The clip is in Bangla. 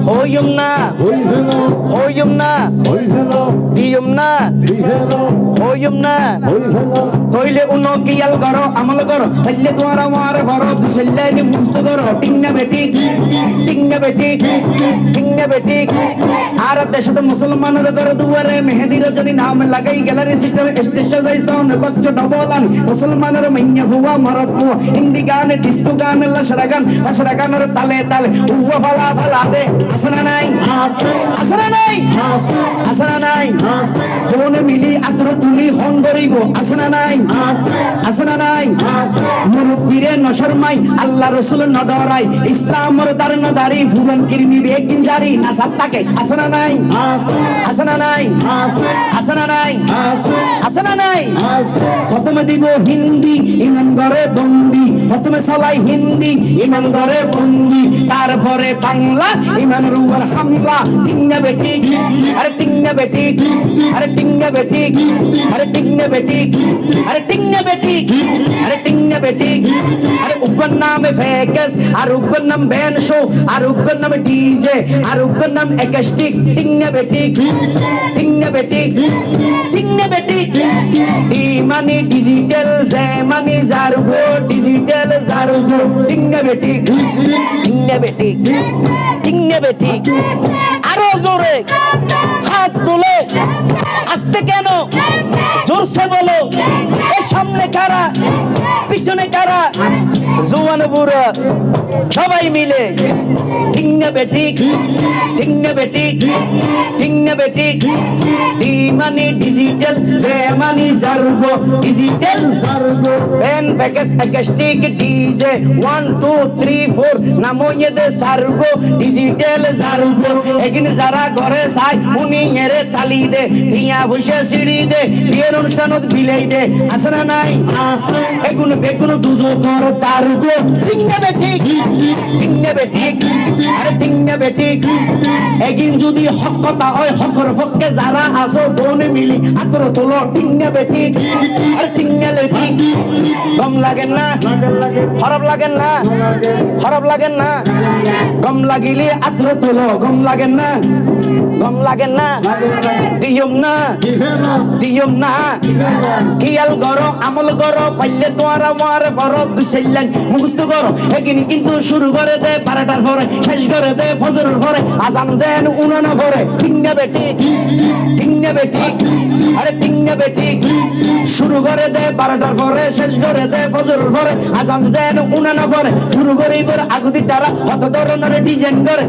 হইম না হইম না দিয়ম না হইম না তইলে উনো কিয়াল করো আমল করো হইলে তোমার আমার বড় দুসল্লানি মুস্ত করো টিংনা বেটি টিংনা বেটি আর দেশে মুসলমানের ঘর দুয়ারে মেহেদির জনি নাম লাগাই গ্যালারি সিস্টেম স্টেশন যাইছন বচ্চ ডবলান মুসলমানের মাইয়া ফুয়া মারত ফুয়া হিন্দি গান ডিস্কো গান লাশরা গানের তালে তালে উয়া ফালা ফালা দে আসনা নাই আসনা নাই আসনা নাই কোন মিলি আত্র তুলি হন করিব আসনা নাই আসনা নাই মুরব্বিরে নশরমাই আল্লাহ রাসূল নডরাই ইসলামের দারন দারি ফুরন কিরমি বেগিন জারি না সাত্তাকে আসনা নাই আসনা নাই আসনা নাই আসনা নাই প্রথমে দিব হিন্দি ইমান ঘরে বন্দি প্রথমে চলাই হিন্দি ইমান ঘরে বন্দি তারপরে বাংলা ইমানের উপর হামলা টিংনা বেটি আরে টিংনা বেটি আরে টিংনা বেটি আরে টিংনা বেটি আরে টিংনা বেটি আরে টিংনা বেটি আরে উগ্র নামে ফেকাস আর উগ্র নাম ব্যানশো আর উগ্র নামে ডিজে আর উগ্র নাম একাস্টিক টিংনা বেটি টিংনা বেটি টিংনা বেটি ডি মানে ডিজিটাল জে মানে জারগো ডিজিটাল জারগো টিংনা বেটি টিংনা বেটি টিংনা বেটি আরো জোরে হাত তুলে আস্তে কেন জোরসে বলো এর সামনে কারা পিছনে কারা জওয়ান বুড়া সবাই মিলে টিংনা বেটি টিংনা বেটি টিংনা বেটি ডি মানে ডিজিটাল জে মানে জারগো ডিজিটাল জারগো বেন ফেকাস একাস্টিক ডিজে 1 2 3 4 নামো এদে সারগো ডিজিটাল জারগো এগিন যারা ঘরে চাই উনি এরে তালি দে টিয়া বসে সিঁড়ি দে বিয়ের অনুষ্ঠানত বিলাই দে আসনা নাই এগুন বেগুন দুজো কর তারগো টিংনা বেটি টিংনা বেটি আরে টিংনা বেটি এগিন যদি হক কথা হয় হকর পক্ষে যারা আসো কোন মিলি আতর তোলো টিংনা বেটি আরে টিংনা বেটি গম লাগেন না খারাপ লাগেন না খারাপ লাগেন না গম লাগিলে আতর তোলো গম লাগেন না গম লাগেন না দিয়ম না দিয়ম না কিয়াল করো আমল করো পাইলে তোমার আমার বড় দুসল্লান মুখস্থ করো এগিনি কিন্তু শুরু করে দে 12টার পরে শেষ করে দে ফজরের পরে আজান যেন উনানা পরে টিংনা বেটি টিংনা বেটি আরে টিংনা বেটি শুরু করে দে 12টার পরে শেষ করে দে ফজরের পরে আজান যেন উনানা পরে শুরু করে এবার আগুদি তারা কত ধরনের ডিজাইন করে